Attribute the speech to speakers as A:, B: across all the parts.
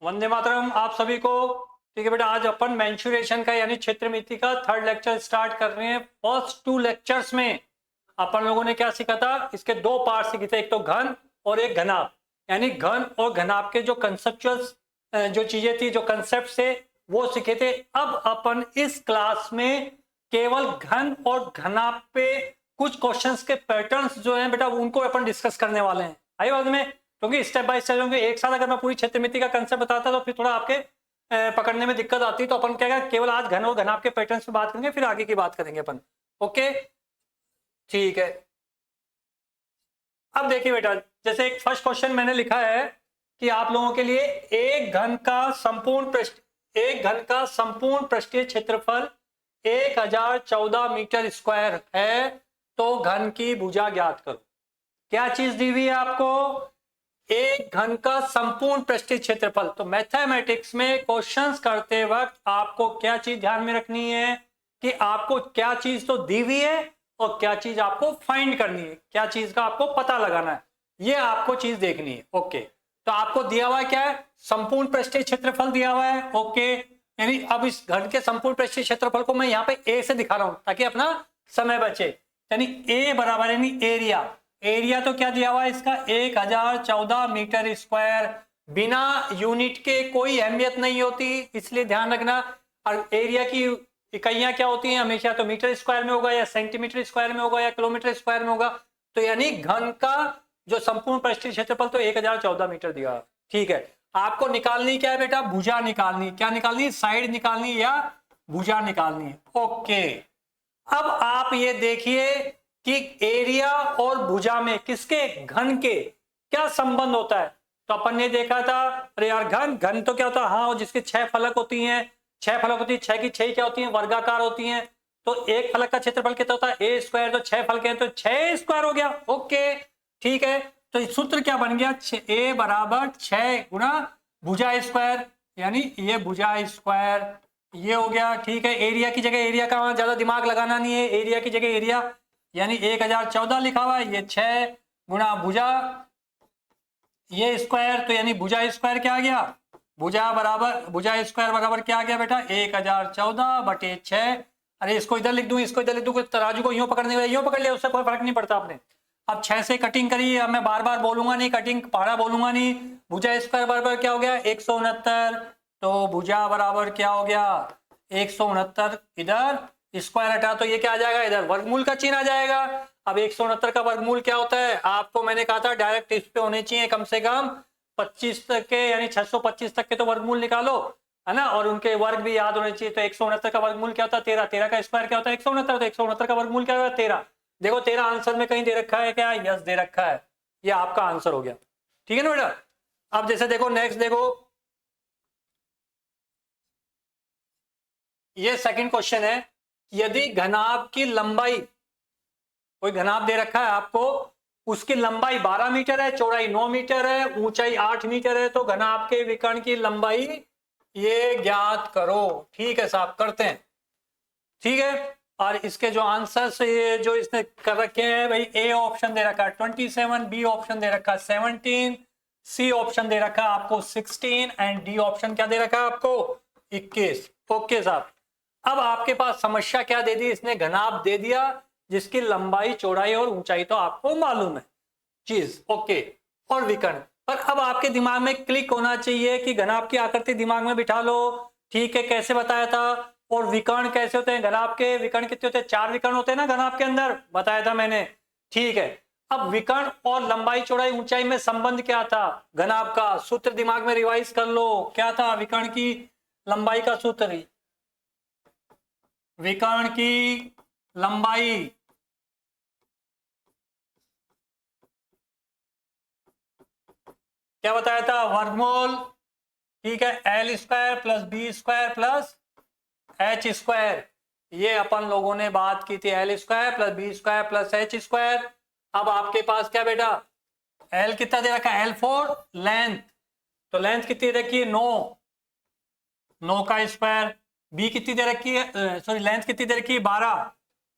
A: वंदे मातरम आप सभी को। ठीक है बेटा, आज अपन मेंसुरेशन का यानी क्षेत्रमिति का थर्ड लेक्चर स्टार्ट कर रहे हैं। फर्स्ट 2 लेक्चर्स में अपन लोगों ने क्या सीखा था, इसके 2 पार्ट सीखे थे, एक तो घन और एक घनाभ। यानी घन और घनाभ के जो कंसेप्चुअल जो चीजें थी, जो कंसेप्ट थे, वो सीखे थे। अब अपन इस क्लास में केवल घन और घनाभ पे कुछ क्वेश्चंस के पैटर्न्स जो हैं बेटा, उनको अपन डिस्कस करने वाले हैं। आई बात में, क्योंकि स्टेप बाय स्टेप होंगे। एक साथ अगर मैं पूरी क्षेत्रमिति का कंसेप्ट बताता तो फिर थोड़ा आपके पकड़ने में दिक्कत आती है। तो अपन क्या केवल आज घन और घनाभ के पैटर्न्स पे बात करेंगे, फिर आगे की बात करेंगे अपन। ओके, ठीक है। अब देखिए बेटा, जैसे एक फर्स्ट क्वेश्चन मैंने लिखा है कि आप लोगों के लिए एक घन का संपूर्ण पृष्ठीय क्षेत्रफल 1014 मीटर स्क्वायर है, तो घन की भुजा ज्ञात करो। क्या चीज दी हुई है आपको? एक घन का संपूर्ण पृष्ठीय क्षेत्रफल। तो मैथमेटिक्स में क्वेश्चंस करते वक्त आपको क्या चीज ध्यान में रखनी है कि आपको क्या चीज तो दी हुई है और क्या चीज आपको फाइंड करनी है, क्या चीज का आपको पता लगाना है, ये आपको चीज देखनी है। ओके, तो आपको दिया हुआ क्या है? संपूर्ण पृष्ठीय क्षेत्रफल दिया हुआ है। ओके, यानी अब इस घन के संपूर्ण पृष्ठीय क्षेत्रफल को मैं यहाँ पे ए से दिखा रहा हूं ताकि अपना समय बचे। यानी ए बराबर यानी एरिया। एरिया तो क्या दिया हुआ है इसका? 1014 मीटर स्क्वायर। बिना यूनिट के कोई अहमियत नहीं होती, इसलिए ध्यान रखना। और एरिया की इकाइयां क्या होती हैं हमेशा? तो मीटर स्क्वायर में होगा, या सेंटीमीटर स्क्वायर में होगा, या किलोमीटर स्क्वायर में होगा। तो यानी घन का जो संपूर्ण पृष्ठीय क्षेत्रफल तो 1014 मीटर दिया। ठीक है, आपको निकालनी क्या है बेटा? भुजा निकालनी। क्या निकालनी? साइड निकालनी या भुजा निकालनी है। ओके, अब आप ये देखिए कि एरिया और भुजा में किसके? घन के क्या संबंध होता है? तो अपन ने देखा था, अरे यार घन तो क्या होता है? हाँ, जिसके 6 फलक होती हैं, 6 फलक होती है, 6 की 6 क्या होती हैं? वर्गाकार होती हैं। तो एक फलक का क्षेत्रफल कितना होता है? ए स्क्वायर। तो 6 फलक हैं तो 6 स्क्वायर हो गया। ओके, ठीक है। तो सूत्र क्या बन गया? ए बराबर 6 गुना भुजा स्क्वायर, यानी ये भुजा स्क्वायर, ये हो गया। ठीक है, एरिया की जगह एरिया का ज्यादा दिमाग लगाना नहीं है, एरिया की जगह एरिया यानी 1014 लिखा हुआ है, ये 6 गुना भुजा ये स्क्वायर, तो यानी भुजा स्क्वायर क्या आ गया? भुजा स्क्वायर बराबर क्या आ गया बेटा? 1014 बटे 6। अरे इसको इधर लिख दूं, इसको इधर लिख दूं, तराजू को यूं पकड़ने यूं पकड़ लिया, उससे कोई फर्क नहीं पड़ता आपने। अब 6 से कटिंग करी, अब मैं बार बार बोलूंगा नहीं, कटिंग पहाड़ा बोलूंगा नहीं। भुजा स्क्वायर बराबर क्या हो गया? 169। तो भुजा बराबर क्या हो गया? 169। इधर स्क्वायर हटा तो ये क्या आ जाएगा? इधर वर्गमूल का चिन्ह आ जाएगा। अब 169 का वर्गमूल क्या होता है? आपको मैंने कहा था डायरेक्ट इस पे होने चाहिए कम से कम 25 तक के, यानी 625 तक के तो वर्गमूल निकालो, है ना, और उनके वर्ग भी याद होने चाहिए। तो 169 का वर्गमूल क्या होता है? 13। 13 का स्क्वायर क्या होता है? 169। तो 169 का वर्गमूल क्या होगा? 13। देखो 13 आंसर में कहीं दे रखा है क्या? यस दे रखा है, ये आपका आंसर हो गया। ठीक है ना बेटा? अब जैसे देखो नेक्स्ट देखो, ये सेकंड क्वेश्चन है। यदि घनाभ की लंबाई, कोई घनाभ दे रखा है आपको, उसकी लंबाई 12 मीटर है, चौड़ाई 9 मीटर है, ऊंचाई 8 मीटर है, तो घनाभ के विकर्ण की लंबाई ये ज्ञात करो। ठीक है साहब, करते हैं। ठीक है, और इसके जो आंसर ये जो इसने कर रखे हैं भाई, ए ऑप्शन दे रखा है 27, बी ऑप्शन दे रखा है 17, सी ऑप्शन दे रखा है आपको 16 एंड डी ऑप्शन क्या दे रखा है आपको? 21। ओके साहब, अब आपके पास समस्या क्या दे दी इसने? घनाभ दे दिया जिसकी लंबाई चौड़ाई और ऊंचाई तो आपको मालूम है चीज। ओके, और विकर्ण पर अब आपके दिमाग में क्लिक होना चाहिए कि घनाभ की आकृति दिमाग में बिठा लो। ठीक है, कैसे बताया था? और विकर्ण कैसे होते हैं घनाभ के? विकर्ण कितने होते हैं? 4 विकर्ण होते हैं ना घनाभ के अंदर, बताया था मैंने। ठीक है, अब विकर्ण और लंबाई चौड़ाई ऊंचाई में संबंध क्या था घनाभ का? सूत्र दिमाग में रिवाइज कर लो, क्या था विकर्ण की लंबाई का सूत्र? विकर्ण की लंबाई क्या बताया था? वर्गमूल। ठीक है, L square plus B square plus H square, ये अपन लोगों ने बात की थी। L square plus B square plus H square. अब आपके पास क्या बेटा? एल कितना दे रखा है? एल फॉर लेंथ, तो लेंथ कितनी रखी है? 9 का स्क्वायर। बी कितनी दे रखी है? सॉरी, लेंथ कितनी दे रखी है? 12।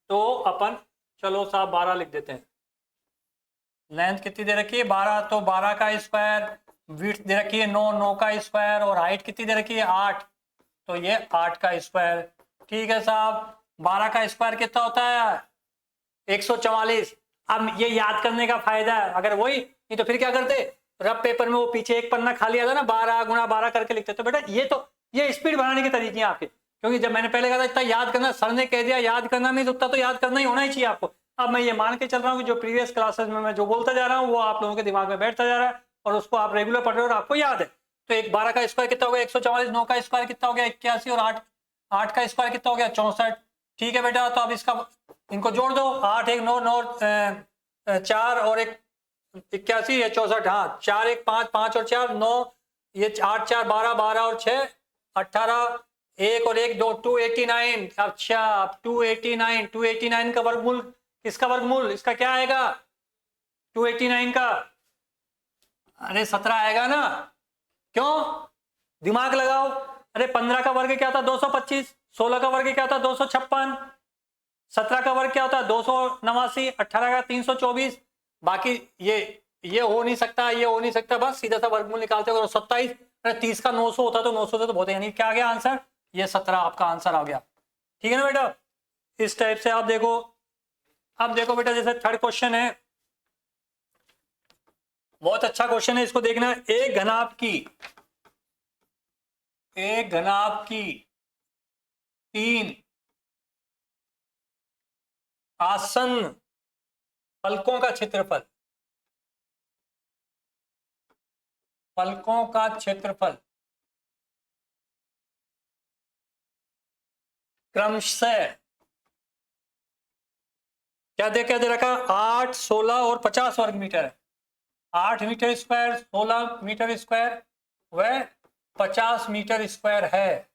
A: तो अपन चलो साहब 12 लिख देते हैं। लेंथ कितनी दे रखी है? 12, तो 12 का स्क्वायर विड्थ दे रखी है 9, 9 का स्क्वायर, और हाइट कितनी दे रखी है 8, तो ये 8 का स्क्वायर। ठीक है साहब, 12 का स्क्वायर कितना होता है 144। अब ये याद करने का फायदा है, अगर वही नहीं तो फिर क्या करते, रफ पेपर में वो पीछे एक पन्ना खाली आता ना 12 गुणा 12 करके लिखते। तो बेटा ये स्पीड बढ़ाने के तरीके हैं आपके, क्योंकि जब मैंने पहले कहा था इतना याद करना, सर ने कह दिया याद करना नहीं, उतना तो याद करना ही होना ही चाहिए आपको। अब मैं ये मान के चल रहा हूँ कि जो प्रीवियस क्लासेस में मैं जो बोलता जा रहा हूँ वो आप लोगों के दिमाग में बैठता जा रहा है और उसको आप रेगुलर पढ़ रहे हो और आपको याद है। तो एक 12 का स्क्वायर कितना हो गया 144, 9 का स्क्वायर कितना हो गया 81, और 8 का स्क्वायर कितना हो गया 64। ठीक है बेटा, तो अब इसका इनको जोड़ दो, 8 1 9 9 4 और 1 81 है 64। हाँ 4 1 5 5 और 4 9, ये 8 4 12 12 और 6 18, 1 और 1 2 289। अच्छा 289 का वर्गमूल, इसका वर्गमूल इसका क्या आएगा 289 का, अरे 17 आएगा ना। क्यों, दिमाग लगाओ। अरे 15 का वर्ग क्या था 225, 16 का वर्ग क्या था 256, 17 का वर्ग क्या होता है 289, 18 का 324। बाकी ये हो नहीं सकता, ये हो नहीं सकता, बस सीधा सा वर्गमूल निकालते हो। 27, अरे 30 का 900 होता तो 900 तो बहुत है, यानी क्या आ गया आंसर, ये 17 आपका आंसर आ गया। ठीक है ना बेटा, इस टाइप से आप देखो। अब देखो बेटा, जैसे थर्ड क्वेश्चन है, बहुत अच्छा क्वेश्चन है, इसको देखना। एक घनाभ की 3 आसन्न फलकों का क्षेत्रफल, क्रमशः क्या दे रखा 8 16 और 50 वर्ग मीटर है। 8 मीटर स्क्वायर, 16 मीटर स्क्वायर व 50 मीटर स्क्वायर है।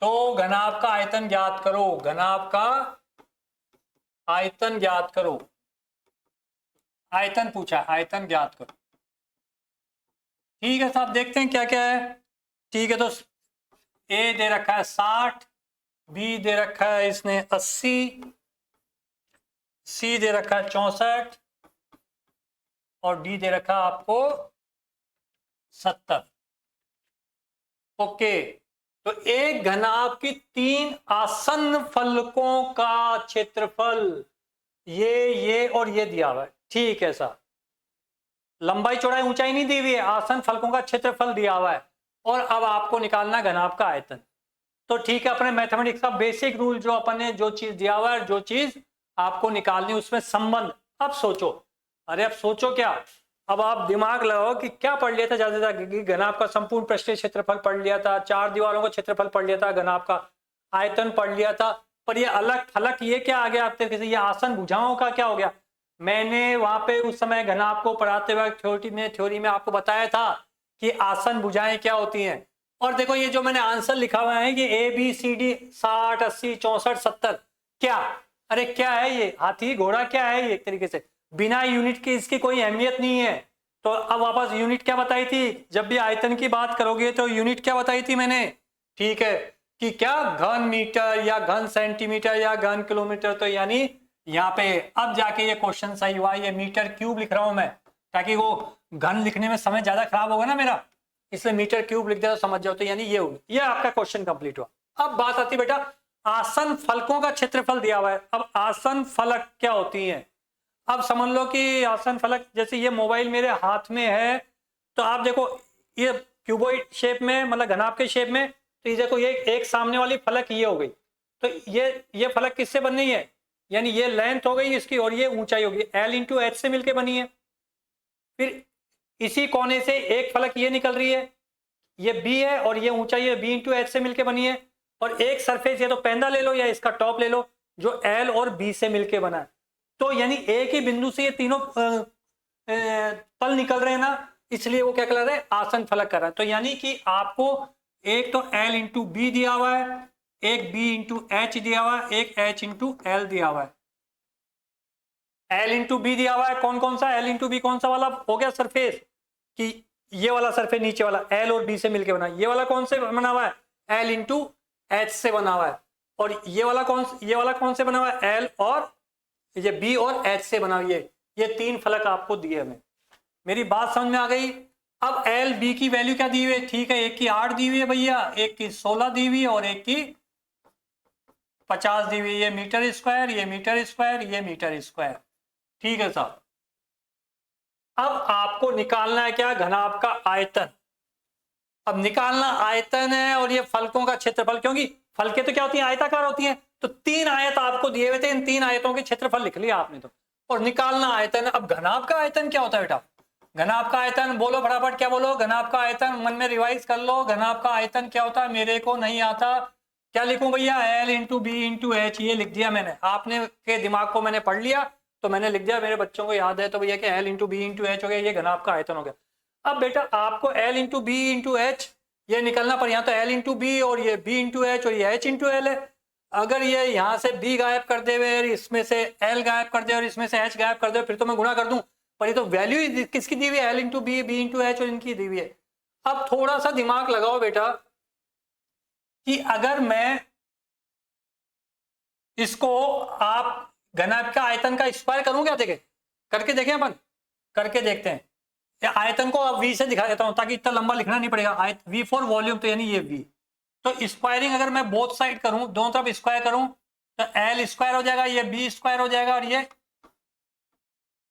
A: तो घनाभ का आयतन ज्ञात करो, घनाभ का आयतन ज्ञात करो। आयतन पूछा, आयतन ज्ञात करो। ठीक है साहब, देखते हैं क्या क्या है। ठीक है, तो ए दे रखा है 60, बी दे रखा है इसने 80, सी दे रखा है 64 और डी दे रखा है आपको 70। ओके, तो एक घनाभ की 3 आसन्न फलकों का क्षेत्रफल ये और ये दिया हुआ है। ठीक है साहब, लंबाई चौड़ाई ऊंचाई नहीं दी हुई है, आसन्न फलकों का क्षेत्रफल दिया हुआ है, और अब आपको निकालना घनाभ का आयतन। तो ठीक है, अपने मैथमेटिक्स का बेसिक रूल जो अपन ने जो चीज दिया हुआ है, जो चीज आपको निकालनी उसमें संबंध। अब सोचो, अरे अब सोचो क्या, अब आप दिमाग लगाओ कि क्या पढ़ लिया था ज्यादा, घनाभ का संपूर्ण पृष्ठीय क्षेत्रफल पढ़ लिया था, 4 दीवारों का क्षेत्रफल पढ़ लिया था, घनाभ का आयतन पढ़ लिया था, पर ये अलग थलग ये क्या आ गया आप तरीके से, ये आसन भुजाओं का क्या हो गया। मैंने वहां पे उस समय घनाभ को पढ़ाते वक्त थ्योरी में आपको बताया था कि आसन भुजाएं क्या होती हैं। और देखो ये जो मैंने आंसर लिखा हुआ है कि ABCD 60 80 64 70, क्या, अरे क्या है ये, हाथी घोड़ा क्या है ये, एक तरीके से बिना यूनिट के इसकी कोई अहमियत नहीं है। तो अब वापस यूनिट क्या बताई थी, जब भी आयतन की बात करोगे तो यूनिट क्या बताई थी मैंने, ठीक है, कि क्या घन मीटर या घन सेंटीमीटर या घन किलोमीटर। तो यानी यहाँ पे अब जाके ये क्वेश्चन सही हुआ, ये मीटर क्यूब लिख रहा हूं मैं, ताकि वो घन लिखने में समय ज्यादा खराब होगा ना मेरा, इसलिए मीटर क्यूब लिख दिया तो समझ जाओ। तो यानी ये आपका क्वेश्चन कंप्लीट हुआ। अब बात आती बेटा, आसन फलकों का क्षेत्रफल दिया हुआ है। अब आसन फलक क्या होती हैं, अब समझ लो कि आसन फलक, जैसे ये मोबाइल मेरे हाथ में है, तो आप देखो ये क्यूबॉइड शेप में, मतलब घनाभ के शेप में, तो ये देखो ये एक सामने वाली फलक ये हो गई, तो ये फलक किससे बन रही है, यानी ये लेंथ हो गई इसकी और ये ऊंचाई होगी, L/H से मिलके बनी है। फिर इसी कोने से एक फलक ये निकल रही है, ये B है, और ये ऊंचाई है B/H से मिलके बनी है। और एक सरफेस, ये तो पेंदा ले लो या इसका टॉप ले लो, जो L और B से मिलके बना है। तो यानी एक ही बिंदु से ये तीनों पल निकल रहे हैं ना, इसलिए वो क्या कहला रहे हैं, आसन फलक कर रहा है। तो यानी कि आपको एक तो L/B दिया हुआ है, एक B/H दिया हुआ है, एक H/L दिया हुआ है। L/B दिया हुआ है, कौन कौन सा L/B, कौन सा वाला हो गया सरफेस, कि ये वाला सरफेस नीचे वाला L और B से मिलके बना। ये वाला कौन से बना हुआ है, L/H से बना हुआ है। और ये वाला कौन से बना हुआ है, L और ये B और H से बना हुआ है। ये 3 फलक आपको दिए हमें। मेरी बात समझ में आ गई। अब एल बी की वैल्यू क्या दी हुई है, ठीक है, एक की 8 दी हुई है भैया, एक की 16 दी हुई है और एक की 50 दी हुई है। ये मीटर स्क्वायर, ये मीटर स्क्वायर, ये मीटर स्क्वायर, ठीक है साहब। अब आपको निकालना है क्या, घनाभ का आयतन। अब निकालना आयतन है और ये फलकों का क्षेत्रफल, क्योंकि फलकें तो क्या होती हैं, आयताकार होती हैं। तो 3 आयत आपको दिए हुए थे, इन 3 आयतों के क्षेत्रफल लिख लिया आपने तो, और निकालना आयतन। अब घनाभ का आयतन क्या होता है बेटा, घनाभ का आयतन बोलो फटाफट, क्या बोलो, घनाभ का आयतन मन में रिवाइज कर लो। घनाभ का आयतन क्या होता है, मेरे को नहीं आता, क्या लिखूं भैया, L into B into H, ये लिख दिया मैंने, आपने के दिमाग को मैंने पढ़ लिया तो मैंने लिख दिया, मेरे बच्चों को याद है तो भैया कि L into B into H हो गया, ये घनाभ का आयतन हो गया। अब बेटा आपको L into B into H ये निकलना, पर यहाँ तो एल इंटू बी और ये बी इंटू एच और ये एच इंटू एल है। अगर ये यहाँ से बी गायब कर दे और इसमें से एल गायब कर दे और इसमें से एच गायब कर दे, फिर तो मैं गुणा कर दूं, पर ये तो वैल्यू किसकी दी हुई है, L into B, B into H और इनकी दी हुई है। अब थोड़ा सा दिमाग लगाओ बेटा कि अगर मैं इसको आप घनाभ का आयतन का स्क्वायर करूं, क्या देखे करके देखें, अपन करके देखते हैं। या आयतन को अब वी से दिखा देता हूं ताकि इतना लंबा लिखना नहीं पड़ेगा। वी फॉर वॉल्यूम, तो यानी ये वी, तो स्क्वायरिंग अगर मैं बोथ साइड करूं, दोनों तरफ स्क्वायर करूं, तो एल स्क्वायर हो जाएगा, ये बी स्क्वायर हो जाएगा और ये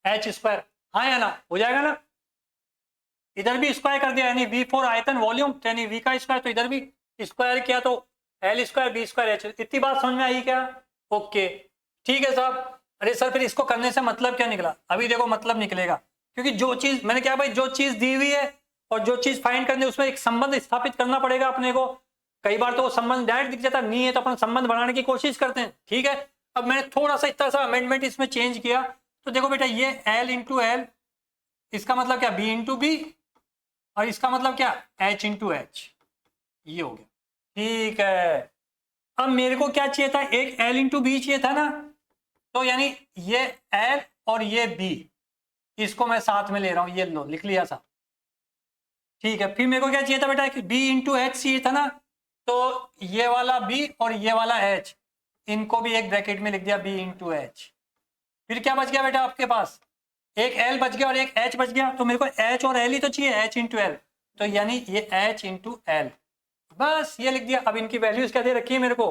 A: एच स्क्वायर, हाँ या ना, हो जाएगा ना। इधर भी स्क्वायर कर दिया यानी वी फॉर आयतन वॉल्यूम, यानी वी का स्क्वायर, तो इधर भी स्क्वायर किया तो L square B square H. इतनी बात समझ में आई क्या, ओके ठीक है साहब। अरे सर फिर इसको करने से मतलब क्या निकला, अभी देखो मतलब निकलेगा, क्योंकि जो चीज मैंने क्या भाई, जो चीज दी हुई है और जो चीज फाइंड करनी है उसमें एक संबंध स्थापित करना पड़ेगा अपने को। कई बार तो वो संबंध डायरेक्ट दिख जाता नहीं है तो अपन संबंध बनाने की कोशिश करते हैं, ठीक है। अब मैंने थोड़ा सा इतना सा अमेंडमेंट इसमें चेंज किया, तो देखो बेटा ये एल इंटू एल, इसका मतलब क्या बी इंटू बी, और इसका मतलब क्या एच इंटू एच, ये हो गया, ठीक है। अब मेरे को क्या चाहिए था, एक एल इंटू बी चाहिए था ना, तो यानी ये एल और ये बी, इसको मैं साथ में ले रहा हूं, ये लो लिख लिया था, ठीक है। फिर मेरे को क्या चाहिए था बेटा, कि बी इंटू एच चाहिए था ना, तो ये वाला बी और ये वाला एच, इनको भी एक ब्रैकेट में लिख दिया बी इंटू एच। फिर क्या बच गया बेटा आपके पास, एक एल बच गया और एक एच बच गया, तो मेरे को एच और एल ही तो चाहिए, एच इंटू एल, तो यानी ये एच इंटू एल, बस ये लिख दिया। अब इनकी वैल्यूज क्या दे रखी है मेरे को,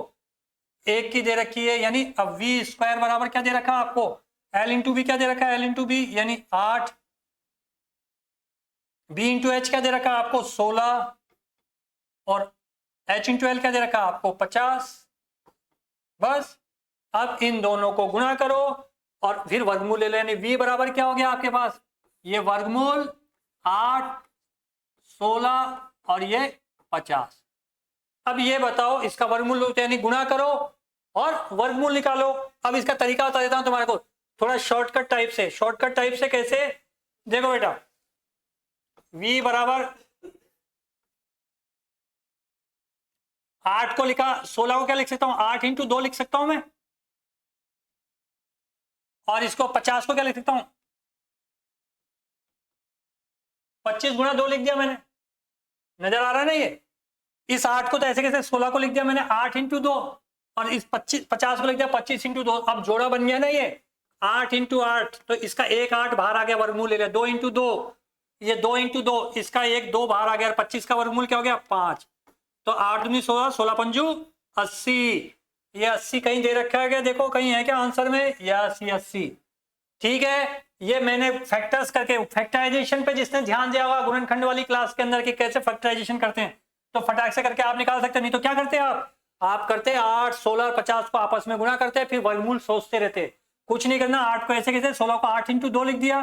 A: एक की दे रखी है, यानी अब वी स्क्वायर बराबर क्या दे रखा है आपको, एल इंटू बी क्या दे रखा है, एल इंटू बी यानी 8, बी इंटू एच क्या दे रखा है आपको 16, और एच इंटू एल क्या दे रखा है आपको 50। बस अब इन दोनों को गुणा करो और फिर वर्गमूल ले लो, यानी v बराबर क्या हो गया आपके पास, ये वर्गमूल 8, 16 और ये 50। अब ये बताओ इसका वर्गमूल यानी गुणा करो और वर्गमूल निकालो। अब इसका तरीका बता देता हूं तुम्हारे को, थोड़ा शॉर्टकट टाइप से। शॉर्टकट टाइप से कैसे, देखो बेटा v बराबर 8 को लिखा, 16 को क्या लिख सकता हूं, 8 इंटू 2 लिख सकता हूं मैं, और इसको 50 को क्या लिख सकता हूं, 25 गुणा 2 लिख दिया मैंने, नजर आ रहा है ना ये। इस 8 को तो ऐसे कैसे 16 को लिख दिया मैंने 8 इंटू 2, और इस 50 को लिख दिया 25 इंटू 2। अब जोड़ा बन गया ना ये 8 इंटू 8, तो इसका एक 8 बाहर आ गया, वर्गमूल ले लिया, 2 इंटू 2, ये 2 इंटू 2, इसका एक 2 बाहर आ गया, 25 का वर्गमूल क्या हो गया 5, तो 8 दूनी 16, 16 पंजू 80, ये 80 कहीं दे रखा है क्या, देखो कहीं है क्या आंसर में, यस ये 80, ठीक है। ये मैंने फैक्टर्स करके, फैक्टराइजेशन पे जिसने ध्यान दिया होगा गुणनखंड वाली क्लास के अंदर कि कैसे फैक्टराइजेशन करते हैं, तो फटाक से करके आप निकाल सकते हैं। नहीं तो क्या करते हैं आप करते 8, 16, 50 को आपस में गुणा करते हैं, फिर वर्गमूल सोचते रहते, कुछ नहीं करना। 8 को ऐसे कैसे, 16 को 8 इंटू 2 लिख दिया,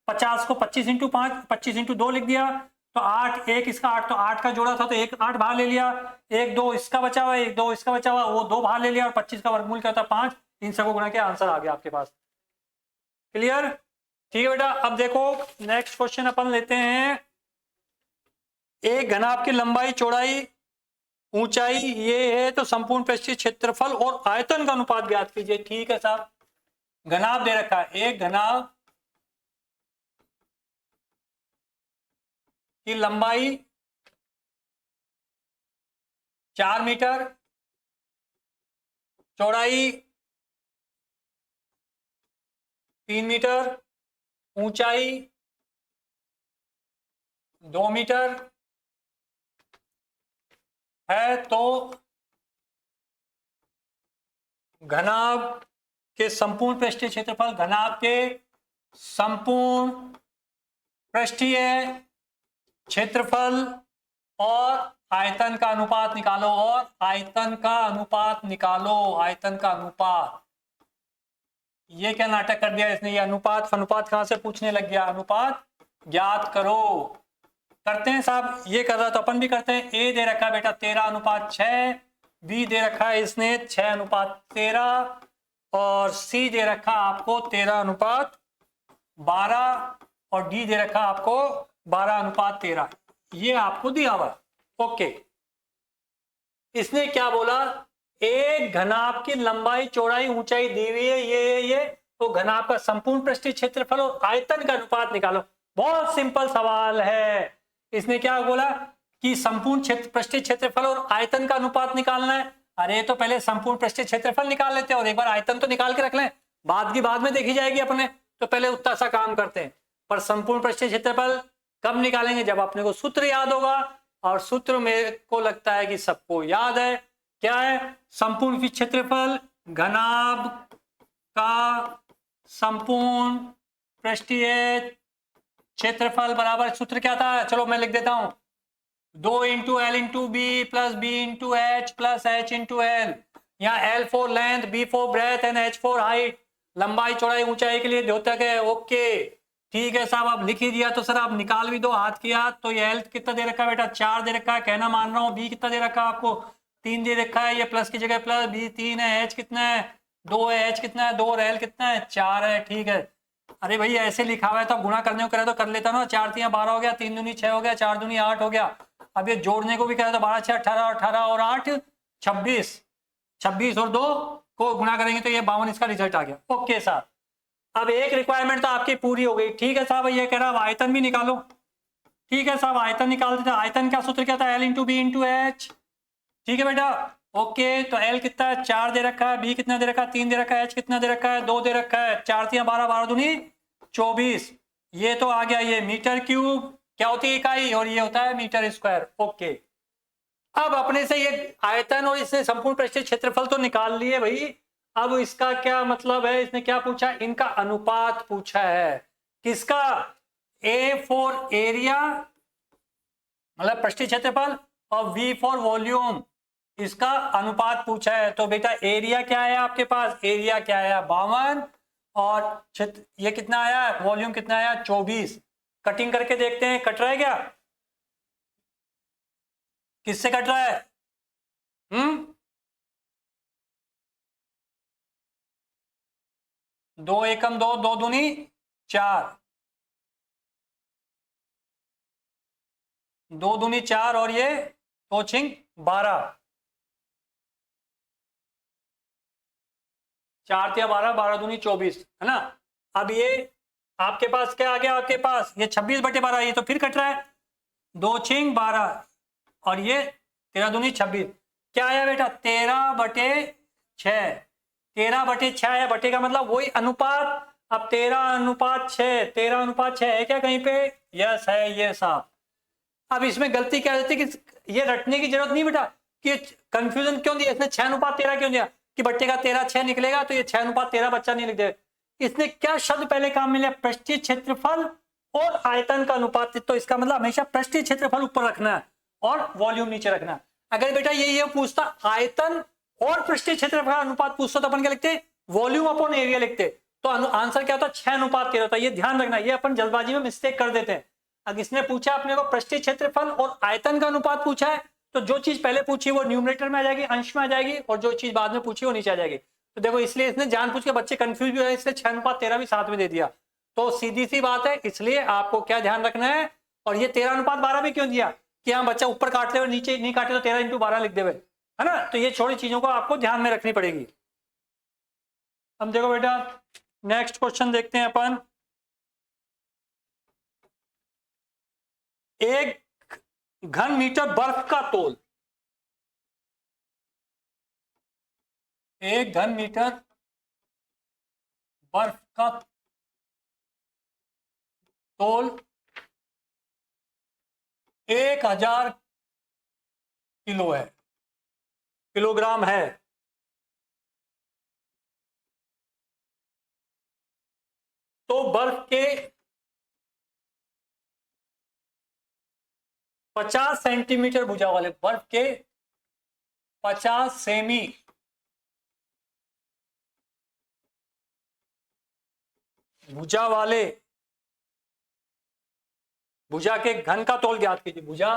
A: 50 को 25 इंटू 5, 25 इंटू 2 लिख दिया, तो 8, एक इसका 8, तो 8 का जोड़ा था तो एक 8 बाहर ले लिया, एक 2 इसका बचा हुआ, एक 2 इसका बचा हुआ, वो 2 बाहर ले लिया, और 25 का वर्गमूल क्या होता है 5, इन सबको गुणा किया, आंसर आ गया आपके पास। क्लियर, ठीक है बेटा। अब देखो नेक्स्ट क्वेश्चन अपन लेते हैं, एक घनाभ की लंबाई, चौड़ाई, ऊंचाई ये है, तो संपूर्ण पृष्ठीय क्षेत्रफल और आयतन का अनुपात ज्ञात कीजिए। ठीक है साहब, घनाभ दे रखा है, एक घनाभ की लंबाई 4 मीटर, चौड़ाई 3 मीटर, ऊंचाई 2 मीटर है तो घनाभ के संपूर्ण पृष्ठीय क्षेत्रफल, घनाभ के संपूर्ण पृष्ठीय क्षेत्रफल और आयतन का अनुपात निकालो, और आयतन का अनुपात निकालो, आयतन का अनुपात। ये क्या नाटक कर दिया इसने, ये अनुपात अनुपात कहां से पूछने लग गया, अनुपात ज्ञात करो। करते हैं साहब, ये कर रहा तो अपन भी करते हैं। ए दे रखा है बेटा 13:6, बी दे रखा है इसने 6:13, और सी दे रखा आपको 13:12, और डी दे रखा आपको 12:13। ये आपको दिया हुआ। ओके, इसने क्या बोला, एक घनाभ की लंबाई चौड़ाई ऊंचाई दी हुई है, ये तो घनाभ का संपूर्ण पृष्ठीय क्षेत्रफल और आयतन का अनुपात निकालो। बहुत सिंपल सवाल है। इसने क्या बोला कि संपूर्ण क्षेत्र पृष्ठीय क्षेत्रफल और आयतन का अनुपात निकालना है। अरे तो पहले संपूर्ण पृष्ठीय क्षेत्रफल निकाल लेते हैं और एक बार आयतन तो निकाल के रख लें, बाद की बाद में देखी जाएगी अपने, तो पहले उतना सा काम करते हैं। पर संपूर्ण पृष्ठीय क्षेत्रफल कब निकालेंगे, जब अपने को सूत्र याद होगा, और सूत्र मेरे को लगता है कि सबको याद है। क्या है, संपूर्ण क्षेत्रफल घनाभ का संपूर्ण पृष्ठीय क्षेत्रफल बराबर, सूत्र क्या था, चलो मैं लिख देता हूं, 2 into L into B plus B into H plus H into L. यहाँ L for length, B for breadth and H for height, लंबाई चौड़ाई ऊंचाई के लिए द्योतक है। ओके ठीक है साहब, आप लिख ही दिया तो सर आप निकाल भी दो हाथ की हाथ। तो ये एल कितना दे रखा है बेटा, 4 दे रखा है, कहना मान रहा हूँ। बी कितना दे रखा है आपको, 3 दे रखा है, ये प्लस की जगह प्लस, बी 3 है, एच कितना है 2 है, एच कितना है 2 और एल कितना है 4 है। ठीक है, अरे भाई ऐसे लिखा हुआ है तो गुणा करने को करे तो कर लेता ना, 4 3 12 हो गया, 3 दूनी 6 हो गया, 4 दूनी 8 हो गया। अब ये जोड़ने को भी करे तो 12 6 18, 18 और 8 26, 26 और 2 को गुणा करेंगे तो ये 52, इसका रिजल्ट आ गया। ओके साहब, अब एक रिक्वायरमेंट तो आपकी पूरी हो गई। ठीक है साहब, ये कह रहा है आयतन भी निकालो। ठीक है साहब, आयतन निकाल देते हैं। आयतन का सूत्र क्या था, L into B into H. ठीक है बेटा, ओके तो एल कितना है 4 दे रखा है, बी कितना दे रखा है 3 दे रखा है, एच कितना दे रखा है 2 दे रखा है, 4 3 12, 12 दूनी 24। ये तो आ गया, ये मीटर क्यूब क्या होती है इकाई, और ये होता है मीटर स्क्वायर। ओके, अब अपने से ये आयतन और इससे संपूर्ण पृष्ठीय क्षेत्रफल तो निकाल लिए भाई। अब इसका क्या मतलब है, इसने क्या पूछा, इनका अनुपात पूछा है। किसका, ए फॉर एरिया मतलब पृष्ठीय क्षेत्रफल, और वी फॉर वॉल्यूम, इसका अनुपात पूछा है। तो बेटा एरिया क्या है आपके पास, एरिया क्या है 52, और क्षेत्र ये कितना आया, वॉल्यूम कितना आया 24। कटिंग करके देखते हैं कट रहा है क्या, किससे कट रहा है, 2 एकम 2, 2 दूनी 4, 2 दूनी 4 और ये 2 छिंग 12, 4 या 12, 12 दूनी 24 है ना। अब ये आपके पास क्या आ गया, आपके पास ये 26/12, ये तो फिर कट रहा है, 2 छिंग 12 और ये 13 दूनी 26, क्या आया बेटा 13/6। 13/6 आया, बटे का मतलब वही अनुपात। अब 13:6, 13:6 है क्या कहीं पे, यस है ये साहब। अब इसमें गलती क्या रहती है कि ये रटने की जरूरत नहीं बेटा, कि कंफ्यूजन क्यों दिया इसने, 6:13 क्यों दिया, कि बट्टे का 13 6 निकलेगा तो ये 6:13 बच्चा नहीं लिख दे। इसने क्या शब्द पहले काम में लिया, पृष्ठीय क्षेत्रफल और आयतन का अनुपात। तो इसका मतलब हमेशा पृष्ठीय क्षेत्रफल ऊपर रखना है और वॉल्यूम नीचे रखना है। अगर बेटा ये पूछता आयतन और पृष्ठीय क्षेत्रफल का अनुपात पूछता तो अपन क्या लिखते, वॉल्यूम अपॉन एरिया लिखते, तो आंसर क्या होता 6:13 होता। ये ध्यान रखना, ये अपन जल्दबाजी में मिस्टेक कर देते हैं। अगर इसने पूछा अपने को पृष्ठीय क्षेत्रफल और आयतन का अनुपात पूछा है, तो जो चीज पहले पूछी वो न्यूमरेटर में आ जाएगी, अंश में आ जाएगी, और जो चीज बाद में पूछी वो नीचे आ जाएगी। तो देखो इसलिए इसने जानबूझ के बच्चे कंफ्यूज भी हो, इसलिए 6:13 भी साथ में दे दिया। तो सीधी सी बात है, इसलिए आपको क्या ध्यान रखना है। और ये 13:12 भी क्यों दिया, कि हाँ बच्चा ऊपर काटते हुए नीचे नहीं काटे तो 13 × 12 लिख देवे, है ना। तो ये छोटी चीजों को आपको ध्यान में रखनी पड़ेगी। अब देखो बेटा नेक्स्ट क्वेश्चन देखते हैं अपन। एक घन मीटर बर्फ का तोल, एक घन मीटर बर्फ का तोल 1000 किलो है, किलोग्राम है। तो बर्फ के 50 सेंटीमीटर भुजा वाले, बर्फ के 50 सेमी भुजा वाले, भुजा के घन का तौल ज्ञात कीजिए, भुजा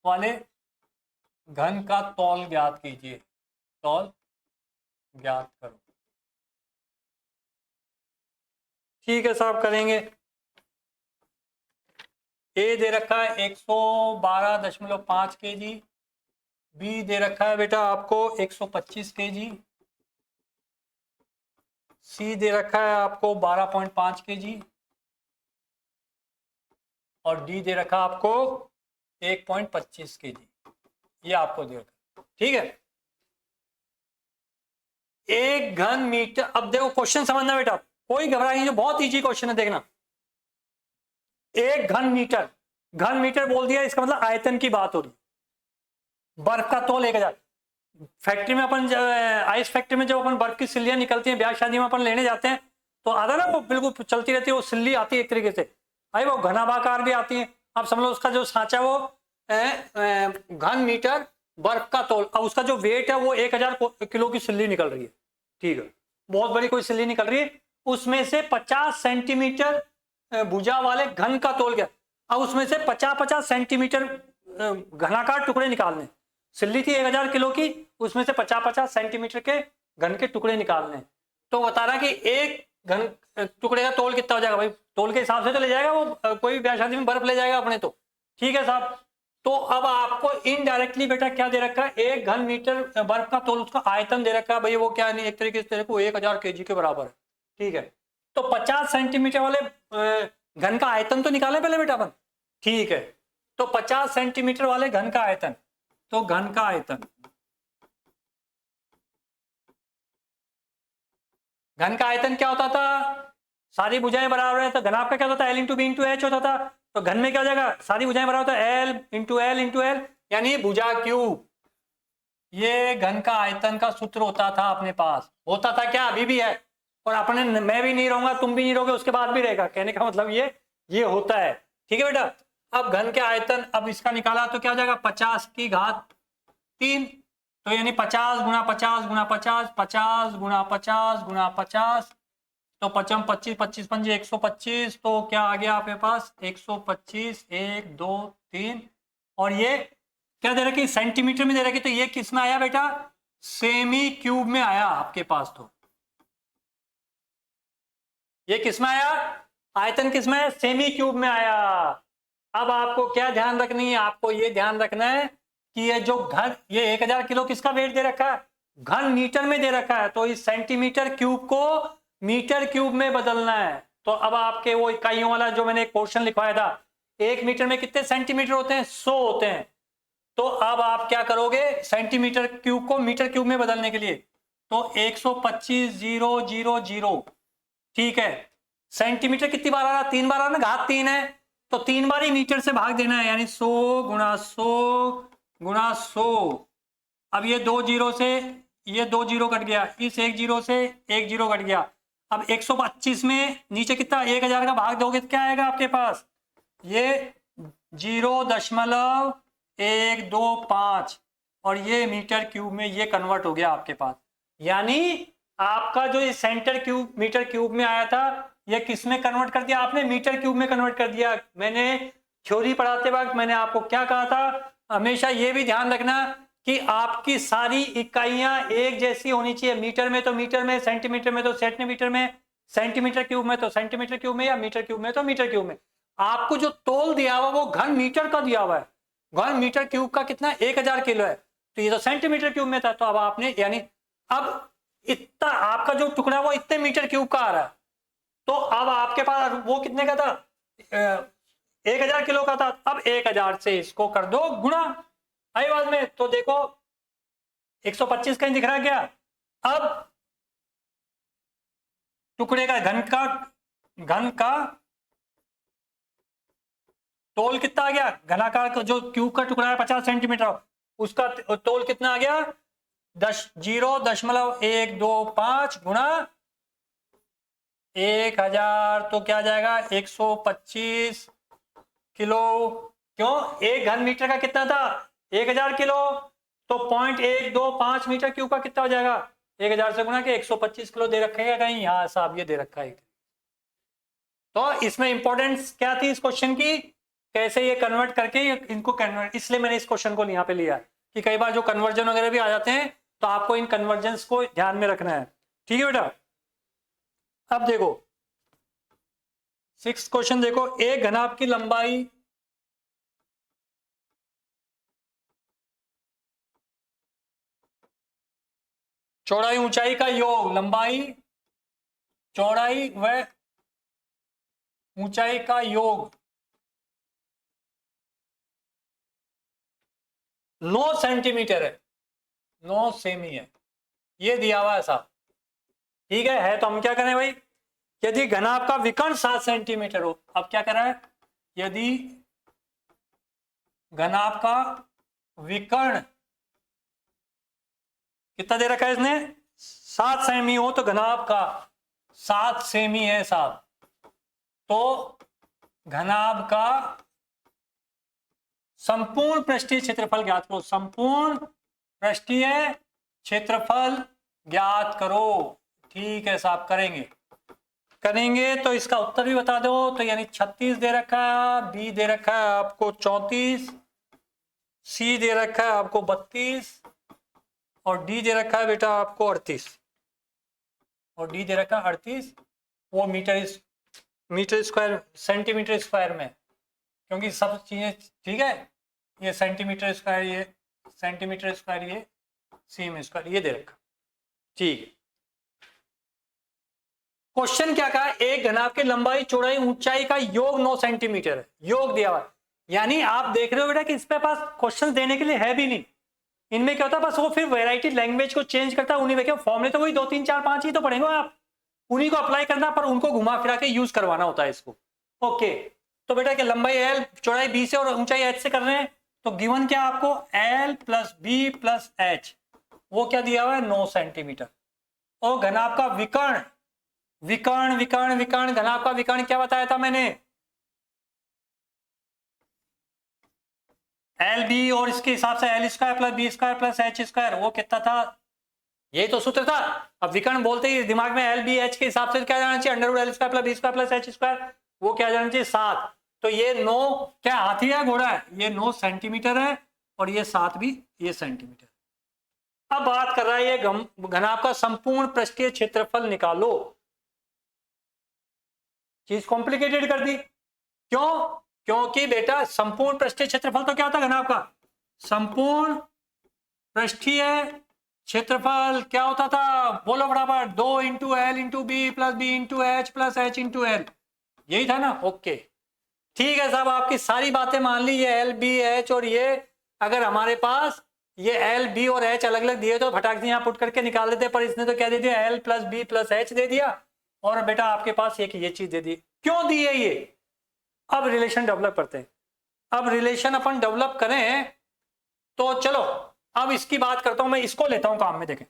A: वाले घन का तौल ज्ञात कीजिए, तौल ज्ञात करो। ठीक है साहब, करेंगे। ए दे रखा है 112.5 kg, बी दे रखा है बेटा आपको 125 kg, सी दे रखा है आपको 12.5 kg, और डी दे रखा आपको 1.25 kg। ये आपको दे रखा, ठीक है। एक घन मीटर, अब देखो क्वेश्चन समझना बेटा, कोई घबराई नहीं, बहुत इजी क्वेश्चन है, देखना। एक घन मीटर, घन मीटर बोल दिया, इसका मतलब आयतन की बात हो रही। बर्फ का तौल 1000। फैक्ट्री में अपन, आइस फैक्ट्री में जब अपन बर्फ की सिल्लियां निकलती हैं, ब्याह शादी में अपन लेने जाते हैं, तो आता ना वो बिल्कुल चलती रहती है, वो सिल्ली आती है एक तरीके से, भाई वो घनाभाकार भी आती है। आप समझ लो उसका जो सांचा वो घन मीटर बर्फ का तौल, अब उसका जो वेट है वो 1000 किलो की सिल्ली निकल रही है, ठीक है, बहुत बड़ी कोई सिल्ली निकल रही है, उसमें से 50 सेंटीमीटर भुजा वाले घन का तौल क्या। अब उसमें से 50-50 सेंटीमीटर घनाकार टुकड़े निकालने, सिल्ली थी 1000 किलो की, उसमें से 50-50 सेंटीमीटर के घन के टुकड़े निकालने। तो बता रहा कि एक घन टुकड़े का तौल कितना हो जाएगा, भाई तौल के हिसाब से तो ले जाएगा वो, कोई ब्याह शादी में बर्फ ले जाएगा अपने, तो ठीक है साहब। तो अब आपको इनडायरेक्टली बेटा क्या दे रखा है, एक घन मीटर बर्फ का तौल, उसका आयतन दे रखा है, भाई वो क्या नहीं, एक तरीके से देखो 1000 kg के बराबर है, ठीक है। तो 50 सेंटीमीटर वाले घन का आयतन तो निकालें पहले बेटा अपन, ठीक है। तो 50 सेंटीमीटर वाले घन का आयतन, तो घन का आयतन, घन का आयतन क्या होता था, सारी भुजाएं बराबर है तो घनाभ का क्या होता था, L into B into H होता था। तो घन में क्या हो जाएगा, सारी भुजाएं बराबर होता है L into L into L, यानी भुजा क्यूब। ये घन का आयतन का सूत्र होता था अपने पास, होता था क्या, अभी भी है, और अपने, मैं भी नहीं रहूंगा, तुम भी नहीं रहोगे, उसके बाद भी रहेगा, कहने का मतलब ये होता है, ठीक है बेटा। अब घन के आयतन, अब इसका निकाला तो क्या हो जाएगा, 50⁻³ तो यानी 50 गुणा 50 गुणा 50, 50 गुणा 50 गुणा 50, तो 55 25 25 पंजे 125, तो क्या आ गया आपके पास 125, 1 2 3, और ये क्या दे रखी, सेंटीमीटर में दे रखी, तो ये किस में आया बेटा, सेमी क्यूब में आया आपके पास। तो ये किस में आया, आयतन किस में, सेमी क्यूब में आया। अब आपको क्या ध्यान रखनी है, आपको ये ध्यान रखना है कि ये जो घन, ये 1000 किलो किसका वेट दे रखा है, घन मीटर में दे रखा है, तो इस सेंटीमीटर क्यूब को मीटर क्यूब में बदलना है। तो अब आपके वो इकाइयों वाला जो मैंने एक क्वेश्चन लिखवाया था, 1 मीटर में कितने सेंटीमीटर होते हैं, 100 होते हैं। तो अब आप क्या करोगे, सेंटीमीटर क्यूब को मीटर क्यूब में बदलने के लिए, तो 125,000, ठीक है। सेंटीमीटर कितनी बार आ रहा, 3 बार आ रहा ना, घात 3 है, तो 3 बार ही मीटर से भाग देना है, यानी 100 गुणा 100 गुणा 100। अब ये 2 जीरो से ये 2 जीरो कट गया, इस 1 जीरो से 1 जीरो कट गया। अब 125 में नीचे कितना, 1000 का भाग दोगे तो क्या आएगा आपके पास, ये 0.125, और ये मीटर क्यूब में ये कन्वर्ट हो गया आपके पास। यानी आपका जो ये सेंटर क्यूब मीटर क्यूब में आया था, ये किस में कन्वर्ट कर दिया आपने, मीटर क्यूब में कन्वर्ट कर दिया। मैंने थ्योरी पढ़ाते वक्त मैंने आपको क्या कहा था, हमेशा ये भी ध्यान रखना कि आपकी सारी इकाइयां एक जैसी होनी चाहिए, मीटर में तो मीटर में, सेंटीमीटर में तो सेंटीमीटर में, सेंटीमीटर क्यूब में तो सेंटीमीटर क्यूब में, या मीटर क्यूब में तो मीटर क्यूब में। आपको जो तोल दिया हुआ वो घन मीटर का दिया हुआ है, घन मीटर क्यूब का कितना 1000 किलो है, तो ये तो सेंटीमीटर क्यूब में था। तो अब आपने, यानी अब इतना आपका जो टुकड़ा वो इतने मीटर क्यूब का आ रहा है, तो अब आपके पास वो कितने का था, 1000 किलो का था। अब 1000 से इसको कर दो गुणा, आई बात में, तो देखो 125 कहीं दिख रहा है क्या। अब टुकड़े का घन का तोल कितना आ गया, घनाकार का जो क्यूब का टुकड़ा है 50 सेंटीमीटर, उसका तोल कितना आ गया 0.125 गुणा 1000, तो क्या जाएगा 125 किलो। क्यों, 1 घन मीटर का कितना था 1000 किलो, तो 0.125 मीटर क्यूब का कितना हो जाएगा 1000 से गुणा के 125 किलो दे रखा है कहीं, यहाँ साहब ये दे रखा है। तो इसमें इंपॉर्टेंस क्या थी इस क्वेश्चन की, कैसे ये कन्वर्ट करके इनको कन्वर्ट, इसलिए मैंने इस क्वेश्चन को यहाँ पे लिया कि कई बार जो कन्वर्जन वगैरह भी आ जाते हैं तो आपको इन कन्वर्जेंस को ध्यान में रखना है। ठीक है बेटा, अब देखो 6th क्वेश्चन देखो, एक घनाभ की लंबाई चौड़ाई ऊंचाई का योग, लंबाई चौड़ाई व ऊंचाई का योग 9 सेंटीमीटर है, 9 सेमी है, ये दिया हुआ है साहब। ठीक है तो हम क्या करें भाई, यदि घनाभ का विकर्ण 7 सेंटीमीटर हो, अब क्या करा है, यदि घनाभ का विकर्ण कितना दे रखा है इसने 7 सेमी हो, तो घनाभ का 7 सेमी है साहब, तो घनाभ का संपूर्ण पृष्ठीय क्षेत्रफल ज्ञात करो, संपूर्ण पृष्ठीय क्षेत्रफल ज्ञात करो। ठीक है साहब, करेंगे तो इसका उत्तर भी बता दो, तो यानी 36 दे रखा है, बी दे रखा है आपको 34, सी दे रखा है आपको 32 और डी दे रखा है बेटा आपको 38, और डी दे रखा है 38, वो मीटर स्क्वायर सेंटीमीटर स्क्वायर में, क्योंकि सब चीजें ठीक है, ये सेंटीमीटर स्क्वायर, ये सेंटीमीटर स्क्वायर, ये सेमी स्क्वायर, ये दे रखा। ठीक है, क्वेश्चन क्या कहा, एक घनाभ की लंबाई चौड़ाई ऊंचाई का योग 9 सेंटीमीटर है, योग दिया हुआ, यानी आप देख रहे हो बेटा कि इस पे पास क्वेश्चन देने के लिए है भी नहीं, इनमें क्या होता है बस वो फिर वैरायटी लैंग्वेज को चेंज करता है, उन्हीं में क्या फॉर्मूले तो वही 2 3 4 5 ही तो पढ़ेंगे आप, उन्हीं को अप्लाई करना, पर उनको घुमा फिरा के यूज करवाना होता है इसको। ओके, तो बेटा क्या लंबाई एल चौड़ाई बी से और ऊंचाई एच से कर रहे हैं, तो गिवन क्या आपको L plus B plus H, वो क्या दिया हुआ है 9 सेंटीमीटर, और घनाभ का विकर्ण विकर्ण विकर्ण विकर्ण घनाभ का विकर्ण क्या बताया था मैंने, एल बी, और इसके हिसाब से L square plus B square plus H square, वो कितना था, यही तो सूत्र था। अब विकर्ण बोलते ही दिमाग में एल बी एच के हिसाब से क्या जाना चाहिए, under root L square plus B square plus H square, वो क्या जाना चाहिए 7, तो ये 9 क्या हाथी है घोड़ा है, ये 9 सेंटीमीटर है, और ये 7 भी ये सेंटीमीटर। अब बात कर रहा है ये घनाभ का संपूर्ण पृष्ठीय क्षेत्रफल निकालो, चीज कॉम्प्लिकेटेड कर दी, क्यों, क्योंकि बेटा संपूर्ण पृष्ठीय क्षेत्रफल तो क्या होता है घनाभ का, संपूर्ण पृष्ठीय क्षेत्रफल क्या होता था, बोलो बराबर 2 into L into B plus B into H plus H into L, यही था ना। ओके ठीक है साहब, आपकी सारी बातें मान ली, ये एल बी एच, और ये अगर हमारे पास ये एल बी और एच अलग अलग दिए तो फटाक से यहाँ पुट करके निकाल देते, पर इसने तो क्या दे दिया L plus B plus H दे दिया, और बेटा आपके पास एक ये चीज दे दी, क्यों दी है ये, अब रिलेशन डेवलप करते हैं। अब रिलेशन अपन डेवलप करें तो चलो अब इसकी बात करता हूं, मैं इसको लेता हूं काम में, देखें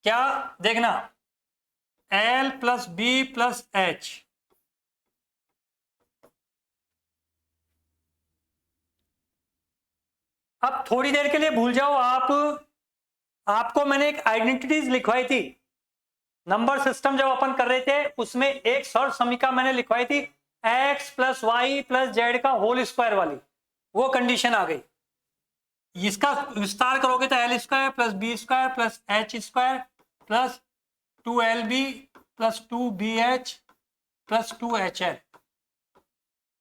A: क्या, देखना L plus B plus H, अब थोड़ी देर के लिए भूल जाओ आप, आपको मैंने एक आइडेंटिटीज लिखवाई थी, नंबर सिस्टम जब अपन कर रहे थे उसमें एक सर्व समीकरण मैंने लिखवाई थी x plus Y plus Z का होल स्क्वायर वाली, वो कंडीशन आ गई, इसका विस्तार करोगे तो L square plus B square plus H square plus 2lb plus 2bh plus 2hl,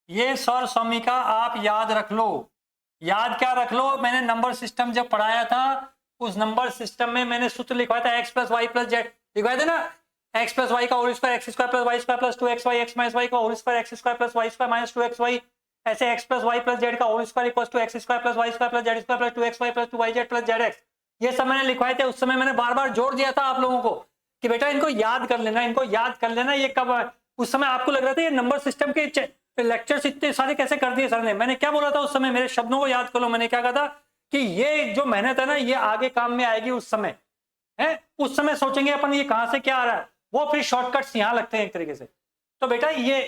A: ये सर्व समीकरण आप याद रख लो। याद क्या रख लो, मैंने नंबर सिस्टम जब पढ़ाया था उस नंबर सिस्टम में मैंने सूत्र लिखवाया था x plus Y plus z, लिखवाया था ना, x प्लस वाई का whole square x square plus y square plus 2xy x minus y का whole square x square plus y square minus 2xy, ऐसे x plus Y plus Z का whole square equals to x square plus y square plus z square plus 2xy plus 2yz plus zx, ये सब मैंने लिखवाए थे। उस समय मैंने बार बार जोड़ दिया था आप लोगों को कि बेटा इनको याद कर लेना, इनको याद कर लेना, ये कब उस समय आपको लग रहा था ये नंबर सिस्टम के लेक्चर्स इतने सारे कैसे कर दिए सर ने। मैंने क्या बोला था उस समय, मेरे शब्दों को याद करो, मैंने क्या कहा था कि ये जो मेहनत है ना ये आगे काम में आएगी उस समय है। उस समय सोचेंगे अपन ये कहां से क्या आ रहा है, वो फिर शॉर्टकट्स यहां लगते हैं एक तरीके से। तो बेटा ये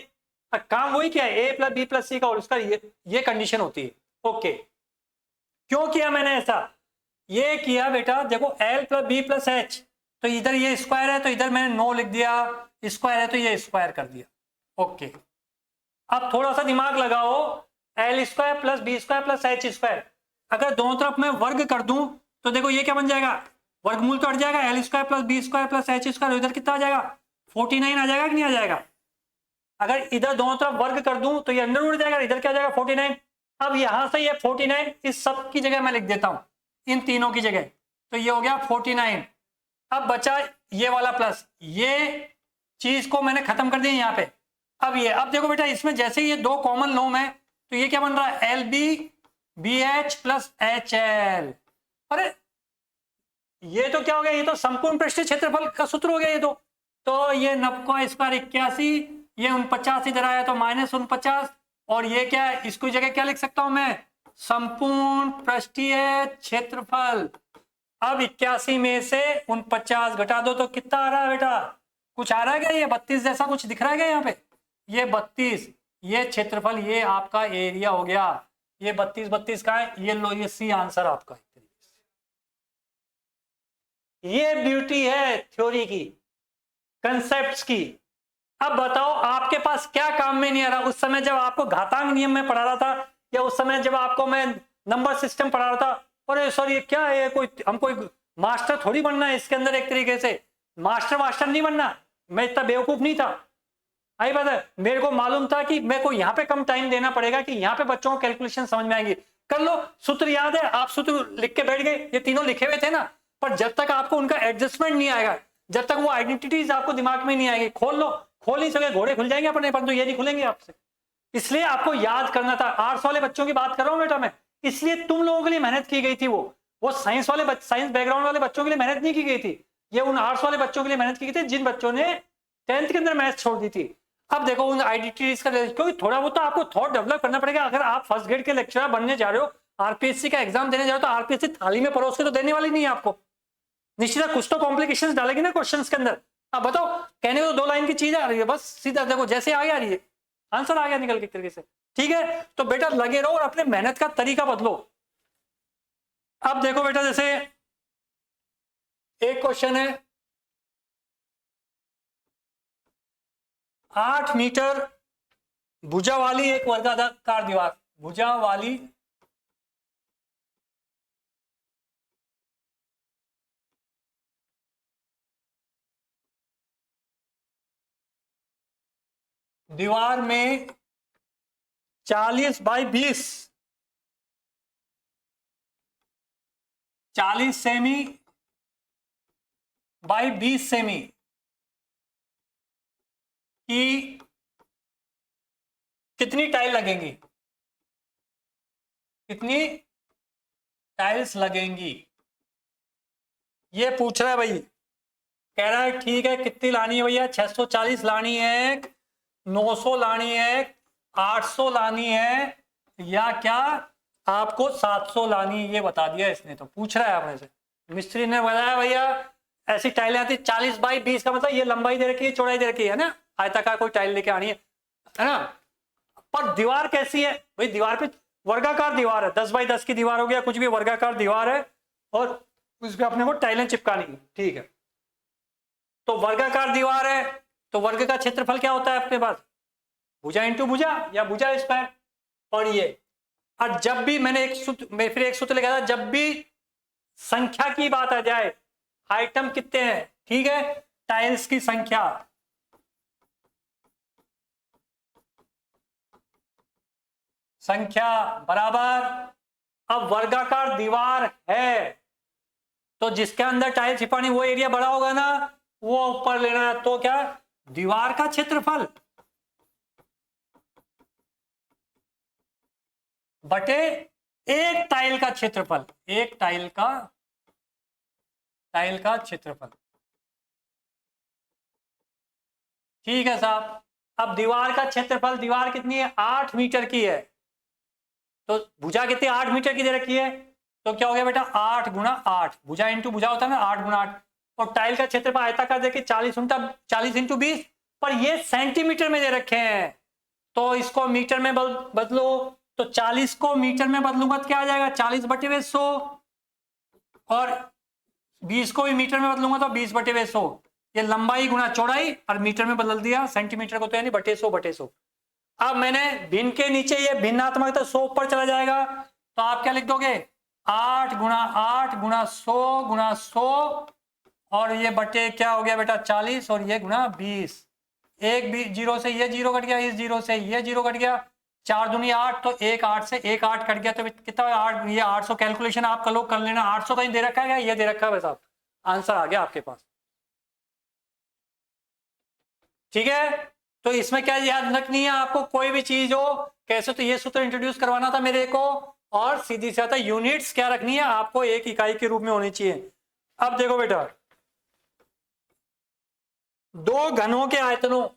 A: काम वही क्या है, a प्लस बी प्लस सी का और उसका ये कंडीशन होती है। ओके, क्यों किया मैंने ऐसा, ये किया बेटा देखो l plus B plus H, तो इधर ये स्क्वायर है तो इधर मैंने 9 लिख दिया, स्क्वायर है तो ये स्क्वायर कर दिया। ओके, अब थोड़ा सा दिमाग लगाओ, L square plus B square plus H square, अगर दोनों तरफ मैं वर्ग कर दूं तो देखो ये क्या बन जाएगा, वर्गमूल तो हट जाएगा, L square plus B square plus H square, इधर कितना आ जाएगा 49 आ जाएगा कि नहीं आ जाएगा। अगर इधर दोनों तरफ वर्ग कर दूं तो ये अंदर उड़ जाएगा, इधर क्या आ जाएगा 49। अब यहां से ये 49 इस सब की जगह मैं लिख देता हूं, इन तीनों की जगह, तो ये हो गया 49। अब बचा ये वाला प्लस, ये चीज को मैंने खत्म कर दिया यहाँ पे। अब ये, अब देखो बेटा इसमें जैसे ये दो कॉमन नोम है तो ये क्या बन रहा है, L B B H plus H L. अरे ये तो क्या हो गया, ये तो संपूर्ण पृष्ठीय क्षेत्रफल का सूत्र हो गया ये तो ये 90 का स्क्वायर 81, ये 49 इधर आया तो -49, और ये क्या है, इसको जगह क्या लिख सकता हूं मैं, संपूर्ण पृष्ठीय क्षेत्रफल। अब 81 में से 49 घटा दो तो कितना आ रहा है बेटा, कुछ आ रहा है क्या, ये 32 जैसा कुछ दिख रहा है क्या यहाँ पे, ये 32, ये क्षेत्रफल, ये आपका एरिया हो गया, ये 32 का है, ये लो ये सी आंसर आपका। ये ब्यूटी है थ्योरी की, कंसेप्ट्स की। अब बताओ आपके पास क्या काम में नहीं आ रहा, उस समय जब आपको घातांक नियम में पढ़ा रहा था, या उस समय जब आपको मैं नंबर सिस्टम पढ़ा रहा था, अरे सर ये क्या है, कोई हम कोई मास्टर थोड़ी बनना है इसके अंदर, एक तरीके से मास्टर नहीं बनना, मैं इतना बेवकूफ नहीं था। आई बात है, मेरे को मालूम था कि मेरे को यहाँ पे कम टाइम देना पड़ेगा कि यहाँ पे बच्चों को कैलकुलेशन समझ में आएंगी। कर लो, सूत्र याद है, आप सूत्र लिख के बैठ गए, ये तीनों लिखे हुए थे ना, पर जब तक आपको उनका एडजस्टमेंट नहीं आएगा, जब तक वो आइडेंटिटीज आपको दिमाग में नहीं आएगी, खोल लो, खोल नहीं सके, घोड़े खुल जाएंगे अपने, पर तो ये नहीं खुलेंगे आपसे। इसलिए आपको याद करना था। आर्ट्स वाले बच्चों की बात कर रहा हूं बेटा मैं, इसलिए तुम लोगों के लिए मेहनत की गई थी, वो साइंस वाले साइंस बैकग्राउंड वाले बच्चों के लिए मेहनत नहीं की गई थी, ये उन आर्ट्स वाले बच्चों के लिए मेहनत की गई थी जिन बच्चों ने 10th के अंदर मैथ्स छोड़ दी थी। अब देखो उन आइडेंटिटीज का, क्योंकि थोड़ा बहुत तो आपको थॉट डेवलप करना पड़ेगा। अगर आप फर्स्ट ग्रेड के लेक्चरर बनने जा रहे हो, आरपीएससी का एग्जाम देने जा रहे हो, तो आरपीएससी थाली में परोस के तो देने वाली नहीं है आपको, निश्चित कुछ तो कॉम्प्लिकेशंस डालेगी ना क्वेश्चंस के अंदर। अब बताओ, कहने को तो 2 लाइन की चीज आ रही है, बस सीधा देखो जैसे आ गया, ये आंसर आ गया निकल के तरीके से। ठीक है, तो बेटा लगे रहो और अपने मेहनत का तरीका बदलो। अब देखो बेटा, जैसे एक क्वेश्चन है, 8 मीटर भुजा वाली एक वर्गाकार दीवार, भुजा वाली दीवार में 40 बाई 20 40 सेमी बाई 20 सेमी की कितनी टाइल लगेंगी, कितनी टाइल्स लगेंगी, ये पूछ रहा है भाई। कह रहा है ठीक है, कितनी लानी है भैया, 640 लानी है, 900 लानी है, 800 लानी है, या क्या आपको 700 लानी है, ये बता दिया इसने। तो पूछ रहा है आपने से, मिस्त्री ने बताया भैया ऐसी टाइलें आती 40 बाई 20 का मतलब ये लंबाई दे रखी है, चौड़ाई दे रखी है ना, आयताकार कोई टाइल लेके आनी है ना। पर दीवार कैसी है भाई, दीवार पे वर्गाकार दीवार है, 10 बाई 10 की दीवार हो गया, कुछ भी वर्गाकार दीवार है, और उस पर अपने को टाइलें चिपकानी है। ठीक है, तो वर्गाकार दीवार है, तो वर्ग का क्षेत्रफल क्या होता है अपने पास, भुजा इंटू भुजा या भुजा स्क्वायर। और ये, और जब भी मैं फिर एक सूत्र लिखा था, जब भी संख्या की बात आ जाए, आइटम कितने हैं, ठीक है, टाइल्स की संख्या, बराबर, अब वर्गाकार दीवार है तो जिसके अंदर टाइल छिपानी वो एरिया बड़ा होगा ना, वो ऊपर लेना है, तो क्या दीवार का क्षेत्रफल बटे एक टाइल का क्षेत्रफल, एक टाइल का क्षेत्रफल। ठीक है साहब, अब दीवार का क्षेत्रफल, दीवार कितनी है 8 मीटर की है, तो भुजा कितनी 8 मीटर की दे रखी है, तो क्या हो गया बेटा 8 गुना 8, भुजा इंटू भुजा होता है ना 8 गुना 8। और टाइल का क्षेत्रफल आयताकार देखिए 40 इंटू 20, पर ये सेंटीमीटर में दे रखे हैं, तो इसको मीटर में बदलो, तो 40 को मीटर में बदलूंगा तो क्या आ जाएगा 40/100, और 20 को भी मीटर में बदलूंगा तो 20/100। ये लंबाई गुना चौड़ाई और मीटर में बदल दिया, सेंटीमीटर को तो यानी /100/100। अब मैंने भिन्न के नीचे ये भिन्नात्मक तो 100 ऊपर चला जाएगा, तो आप क्या लिख दोगे 8 गुना 8 गुना 100 और ये बटे क्या हो गया बेटा 40 और ये गुना 20। एक भी जीरो से ये जीरो कट गया, इस जीरो से ये जीरो कट गया, 4 दूनी 8, तो 1 8 से 1 8 कट गया, तो कितना 8, ये 800 कैलकुलेशन आप लोग कर लेना, 800 कहीं दे रखा है, ये दे रखा है, बस आप आंसर आ गया आपके पास। ठीक है, तो इसमें क्या याद रखनी है आपको, कोई भी चीज हो कैसे, तो ये सूत्र इंट्रोड्यूस करवाना था मेरे को, और सीधी सी आता यूनिट्स क्या रखनी है आपको, एक इकाई के रूप में होनी चाहिए। अब देखो बेटा, दो घनों के आयतनों,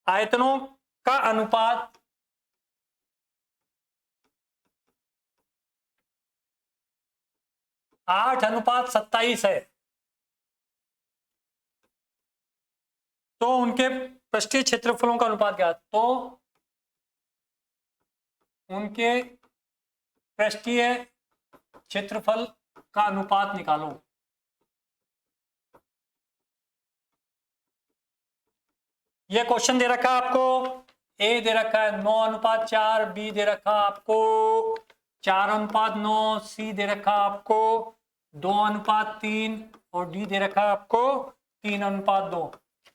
A: आयतनों का अनुपात 8:27 है, तो उनके पृष्ठीय क्षेत्रफलों का अनुपात क्या, तो उनके पृष्ठीय क्षेत्रफल का अनुपात निकालो। ये क्वेश्चन दे रखा है आपको, ए दे रखा है 9:4, बी दे रखा आपको 4:9, सी दे रखा आपको 2:3 और डी दे रखा आपको 3:2।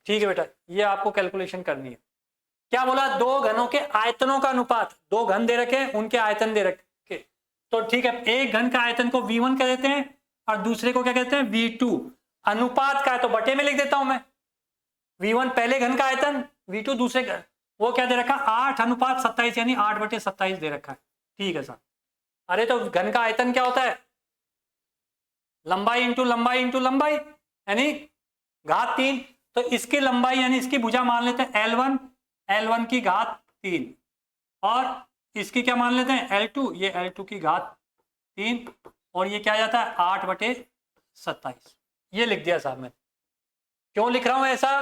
A: ठीक है बेटा, ये आपको कैलकुलेशन करनी है। क्या बोला, दो घनों के आयतनों का अनुपात, दो घन दे रखे उनके आयतन दे रखे, तो ठीक है, एक घन का आयतन को V1 कह देते हैं और दूसरे को क्या कहते हैं V2। अनुपात का है तो बटे में लिख देता हूं मैं, V1 पहले घन का आयतन, V2 दूसरे घन, वो क्या दे रखा 8:27 यानी 8/27 दे रखा है। ठीक है सर, अरे तो घन का आयतन क्या होता है, लंबाई इंटू लंबाई इंटू लंबाई यानी घात 3, तो इसकी लंबाई यानी इसकी भुजा मान लेते हैं L1 की घात 3, और इसकी क्या मान लेते हैं L2, ये L2 की घात 3, और ये क्या जाता है 8/27। ये लिख दिया साहब मैं। क्यों लिख रहा हूं ऐसा,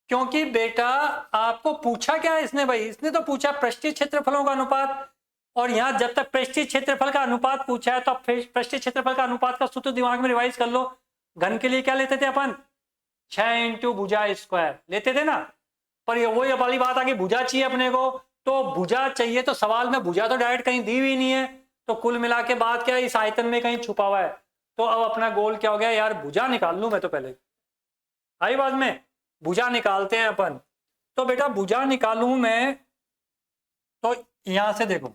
A: क्योंकि बेटा आपको पूछा क्या है इसने, भाई इसने तो पूछा पृष्ठीय क्षेत्रफलों का अनुपात, और यहां जब तक पृष्ठीय क्षेत्रफल का अनुपात पूछा है तो पृष्ठीय क्षेत्रफल का अनुपात का सूत्र दिमाग में रिवाइज कर लो। घन के लिए क्या लेते थे अपन 6 इंटू भुजा स्क्वायर लेते थे ना, पर ये वही वाली बात आ गई, भुजा चाहिए अपने को, तो भुजा चाहिए, तो सवाल में भुजा तो डायरेक्ट कहीं दी हुई नहीं है, तो कुल मिला के बात क्या है इस आयतन में कहीं छुपा हुआ है, तो अब अपना गोल क्या हो गया यार, भुजा निकाल लूं मैं, तो पहले आई बाद में भुजा निकालते हैं अपन। तो बेटा भुजा निकालूं मैं, तो यहां से देखो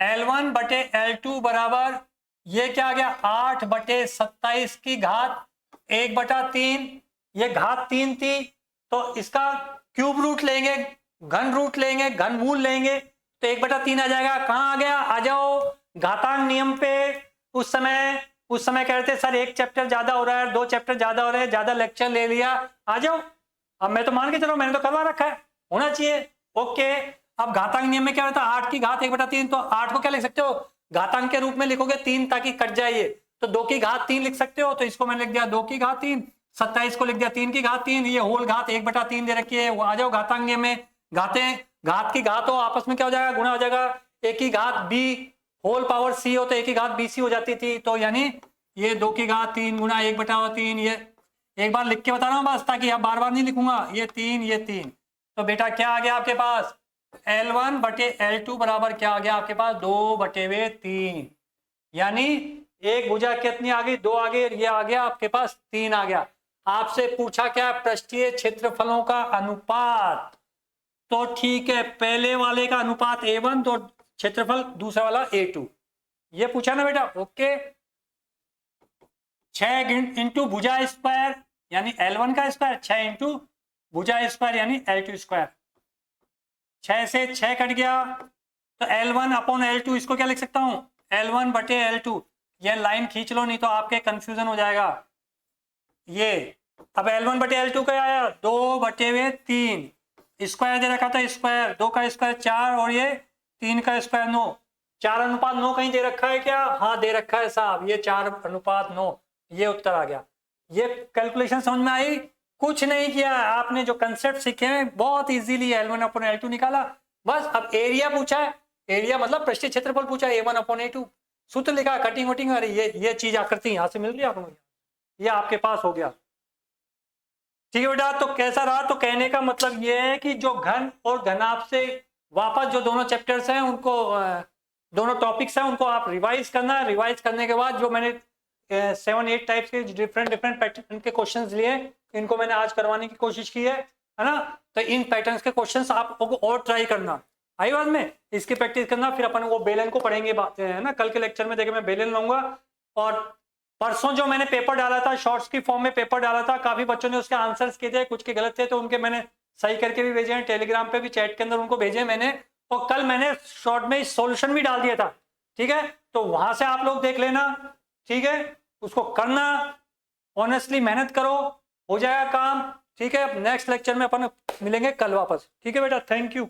A: L1/L2 बराबर ये क्या आ गया 8/27 की घात 1/3, ये घात 3 थी, तो इसका क्यूब रूट लेंगे, घन रूट लेंगे, घन मूल लेंगे, तो 1/3 आ जाएगा। कहाँ आ गया, आ जाओ घातांक नियम पे। उस समय कह रहे थे सर एक चैप्टर ज्यादा हो रहा है, 2 चैप्टर ज्यादा हो रहे हैं, ज्यादा लेक्चर ले लिया, आ जाओ। अब मैं तो मान के चलो मैंने तो करवा रखा है, होना चाहिए, ओके। अब घातांक नियम में क्या होता है 8 की घात 1/3, तो 8 को क्या लिख सकते हो घातांक के रूप में लिखोगे 3 ताकि कट जाइए, तो 2 की घात 3 लिख सकते हो, तो इसको मैंने लिख दिया 2 की घात 3, 27 को लिख दिया 3 की घात 3, ये होल घात 1/3 दे रखी है, वो आ जाओ घातांक नियम में, घात की घात हो आपस में क्या हो जाएगा गुणा हो जाएगा, एक की घात b होल पावर c हो तो एक की घात bc हो जाती थी, तो यानी ये 2 की घात 3 गुणा 1/3, ये एक बार लिख के बता रहा हूँ बस, ताकि अब बार बार नहीं लिखूंगा, ये 3, तो बेटा क्या आ गया आपके पास L1/L2 बराबर क्या आ गया आपके पास 2/3, यानी एक भुजा कितनी आ गई 2 आ गई, ये आ गया आपके पास 3 आ गया। आपसे पूछा क्या पृष्ठीय क्षेत्रफलों का अनुपात, तो ठीक है पहले वाले का अनुपात A1 तो क्षेत्रफल दूसरा वाला A2, ये पूछा ना बेटा, ओके। 6 इंटू भुजा स्क्वायर यानी L1 का स्क्वायर, 6 इंटू भुजा स्क्वायर यानी L2 स्क्वायर, 6 से 6 कट गया, तो L1/L2 इसको क्या लिख सकता हूं L1 बटे L2, ये लाइन खींच लो नहीं तो आपके कंफ्यूजन हो जाएगा। ये अब L1 बटे L2 क्या आया, 2/3, स्क्वायर दे रखा था, स्क्वायर 2 का स्क्वायर 4 और ये 3 का स्क्वायर 9, 4:9 कहीं दे रखा है क्या, हाँ दे रखा है साहब, ये 4:9, ये उत्तर आ गया। ये कैलकुलेशन समझ में आई, कुछ नहीं किया आपने, जो कंसेप्ट सीखे हैं बहुत इजीली L1/L2 निकाला बस। अब एरिया पूछा है, एरिया मतलब पृष्ठीय क्षेत्रफल पूछा है, A1/A2, सूत्र लिखा, कटिंग वटिंग, अरे ये चीज आकृति यहाँ से मिल रही है आपको, ये आपके पास हो गया। ठीक है बेटा, तो कैसा रहा, तो कहने का मतलब ये है कि जो घन और घनाभ से वापस जो दोनों चैप्टर्स हैं उनको, दोनों टॉपिक्स हैं उनको आप रिवाइज करना है। रिवाइज करने के बाद जो मैंने 7-8 टाइप्स के डिफरेंट पैटर्न के क्वेश्चंस लिए, इनको मैंने आज करवाने की कोशिश की है ना। तो इन पैटर्न्स के क्वेश्चंस आपको और ट्राई करना, आई बाद में इसकी प्रैक्टिस करना, फिर अपन वो बेलन को पढ़ेंगे है ना। कल के लेक्चर में देखिए मैं बेलन लाऊंगा, और परसों जो मैंने पेपर डाला था, शॉर्ट्स की फॉर्म में पेपर डाला था, काफी बच्चों ने उसके आंसर्स किए थे, कुछ के गलत थे तो उनके मैंने सही करके भी भेजे हैं, टेलीग्राम पे भी चैट के अंदर उनको भेजे मैंने, और कल मैंने शॉर्ट में सॉल्यूशन भी डाल दिया था। ठीक है, तो वहां से आप लोग देख लेना, ठीक है, उसको करना, ऑनेस्टली मेहनत करो, हो जाएगा काम। ठीक है, नेक्स्ट लेक्चर में अपन मिलेंगे कल वापस। ठीक है बेटा, थैंक यू।